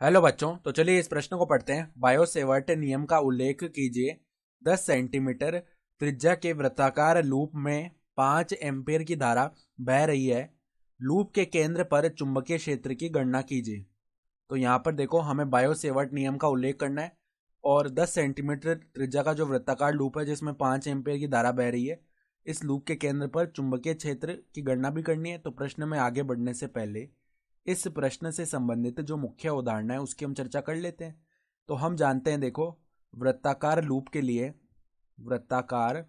Hello बच्चों, तो चलिए इस प्रश्न को पढ़ते हैं। बायो-सेवर्ट नियम का उल्लेख कीजिए। 10 सेंटीमीटर त्रिज्या के वृत्ताकार लूप में 5 एम्पीयर की धारा बह रही है। लूप के केंद्र पर चुंबकीय क्षेत्र की गणना कीजिए। तो यहाँ पर देखो, हमें बायो-सेवर्ट नियम का उल्लेख करना है और 10 सेंटीमीटर त्रिज्या का जो वृत्ताकार लूप है जिसमें 5 एम्पीयर की धारा बह रही है, इस लूप के केंद्र पर चुंबकीय क्षेत्र की गणना भी करनी है। तो प्रश्न में आगे बढ़ने से पहले इस प्रश्न से संबंधित जो मुख्य उदाहरण है उसकी हम चर्चा कर लेते हैं। तो हम जानते हैं, देखो, वृत्ताकार लूप के लिए वृत्ताकार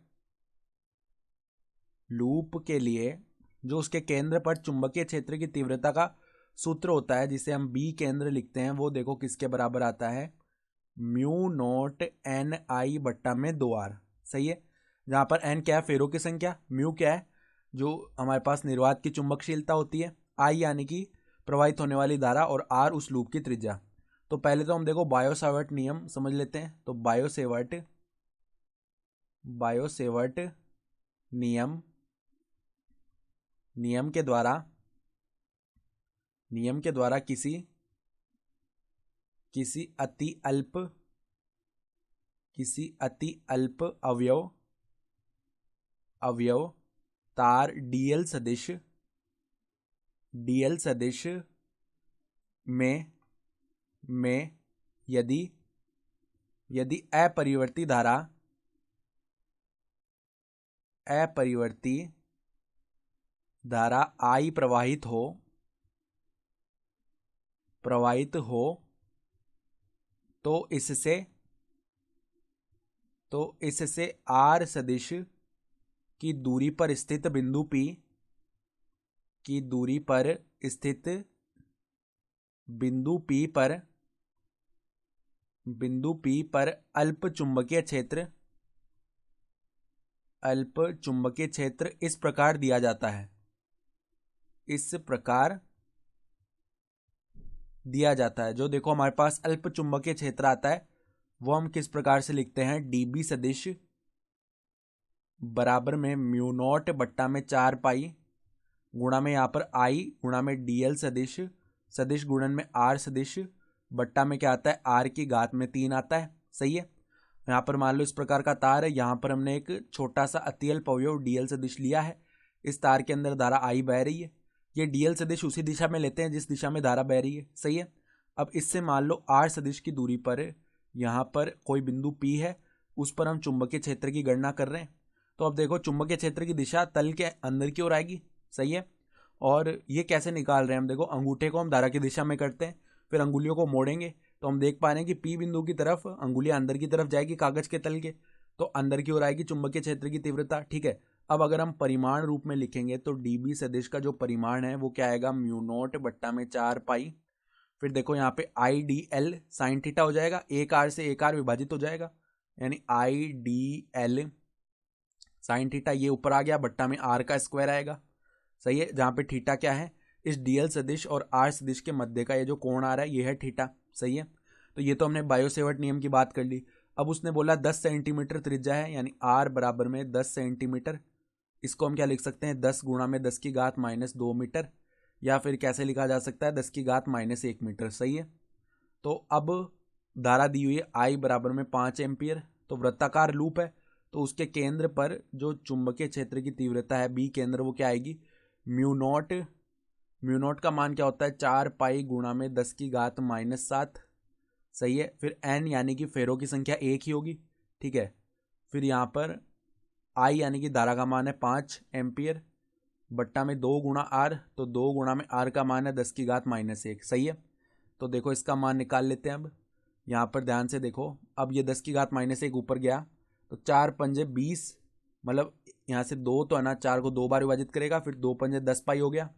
लूप के लिए जो उसके केंद्र पर चुंबकीय क्षेत्र की तीव्रता का सूत्र होता है, जिसे हम बी केंद्र लिखते हैं, वो देखो किसके बराबर आता है, म्यू नोट एन आई बट्टा में 2 आर। सही है। जहां पर एन क्या है, फेरों की संख्या, म्यू क्या है, जो हमारे पास निर्वात की चुंबकशीलता होती है, आई यानी कि प्रवाहित होने वाली धारा, और आर उस लूप की त्रिज्या। तो पहले तो हम देखो बायो-सेवर्ट नियम समझ लेते हैं। तो बायो-सेवर्ट नियम नियम के द्वारा किसी किसी अति अल्प अवयव अवयव तार डीएल सदिश में यदि अपरिवर्ती धारा आई प्रवाहित हो तो इससे आर सदिश की दूरी पर स्थित बिंदु P पर अल्प चुंबकीय क्षेत्र इस प्रकार दिया जाता है। जो देखो हमारे पास अल्प चुंबकीय क्षेत्र आता है, वो हम किस प्रकार से लिखते हैं, डीबी सदिश बराबर में म्यू नॉट बट्टा में 4 पाई गुणा में यहाँ पर आई गुणा में डीएल सदिश गुणन में आर सदिश बट्टा में क्या आता है, आर की घात में 3 आता है। सही है। यहाँ पर मान लो इस प्रकार का तार है, यहाँ पर हमने एक छोटा सा अत्यल्प अवयव डीएल सदिश लिया है। इस तार के अंदर धारा आई बह रही है। ये डीएल सदिश उसी दिशा में लेते हैं जिस दिशा में धारा बह रही है। सही है। अब इससे मान लो आर सदिश की दूरी पर यहाँ पर कोई बिंदु पी है, उस पर हम चुंबकीय क्षेत्र की गणना कर रहे हैं। तो अब देखो, चुंबकीय क्षेत्र की दिशा तल के अंदर की ओर आएगी। सही है। और ये कैसे निकाल रहे हैं हम, देखो, अंगूठे को हम धारा की दिशा में करते हैं, फिर अंगुलियों को मोड़ेंगे तो हम देख पा रहे हैं कि पी बिंदु की तरफ अंगुलियां अंदर की तरफ जाएगी कागज के तल के, तो अंदर की ओर आएगी चुंबकीय क्षेत्र की तीव्रता। ठीक है। अब अगर हम परिमाण रूप में लिखेंगे तो डीबी सदिश का जो परिमाण है वो क्या आएगा, म्यू नोट बट्टा में 4 पाई, फिर देखो यहाँ पे I D L sine theta हो जाएगा, एक आर से एक आर विभाजित हो जाएगा, यानी I D L sine theta, ये ऊपर आ गया, बट्टा में आर का स्क्वायर आएगा। सही है। जहां पे थीटा क्या है, इस डीएल सदिश और आर सदिश के मध्य का ये जो कोण आ रहा है ये है थीटा। सही है। तो ये तो हमने बायो-सेवर्ट नियम की बात कर ली। अब उसने बोला 10 सेंटीमीटर त्रिज्या है, यानी आर बराबर में 10 सेंटीमीटर। इसको हम क्या लिख सकते हैं, 10 गुणा में 10 की घात माइनस 2 मीटर, या फिर कैसे लिखा जा सकता है, 10 की घात माइनस 1 मीटर। सही है। तो अब धारा दी हुई है आई बराबर में 5 एम्पियर। तो वृत्ताकार लूप है, तो उसके केंद्र पर जो चुंबकीय क्षेत्र की तीव्रता है बी केंद्र, वो क्या आएगी, म्यू नॉट का मान क्या होता है, 4 पाई गुणा में 10 की घात माइनस 7। सही है। फिर एन यानी कि फेरों की संख्या 1 ही होगी। ठीक है। फिर यहाँ पर आई यानी कि धारा का मान है 5 एम्पियर बट्टा में 2 गुणा आर, तो 2 गुणा में आर का मान है 10 की घात माइनस 1। सही है। तो देखो इसका मान निकाल लेते हैं। अब यहाँ पर ध्यान से देखो, अब ये 10 की घात माइनस 1 ऊपर गया तो 4 पंजे 20, मतलब यहाँ से 2 तो है ना, 4 को 2 बार विभाजित करेगा, फिर 2 पंजे 10 पाई हो गया।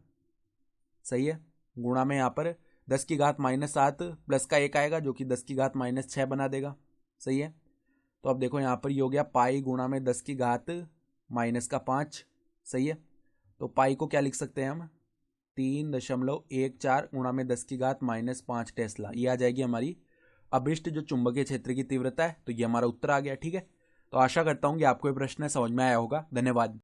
सही है। गुणा में यहाँ पर 10 की घात माइनस 7 प्लस का 1 आएगा जो कि 10 की घात माइनस 6 बना देगा। सही है। तो अब देखो यहाँ पर ये हो गया पाई गुणा में 10 की घात माइनस का 5। सही है। तो पाई को क्या लिख सकते हैं हम, 3.14 गुणा में 10 की घात माइनस 5 टेस्ला। ये आ जाएगी हमारी अभिष्ट जो चुंबकीय क्षेत्र की तीव्रता है। तो ये हमारा उत्तर आ गया। ठीक है। तो आशा करता हूँ कि आपको ये प्रश्न समझ में आया होगा। धन्यवाद।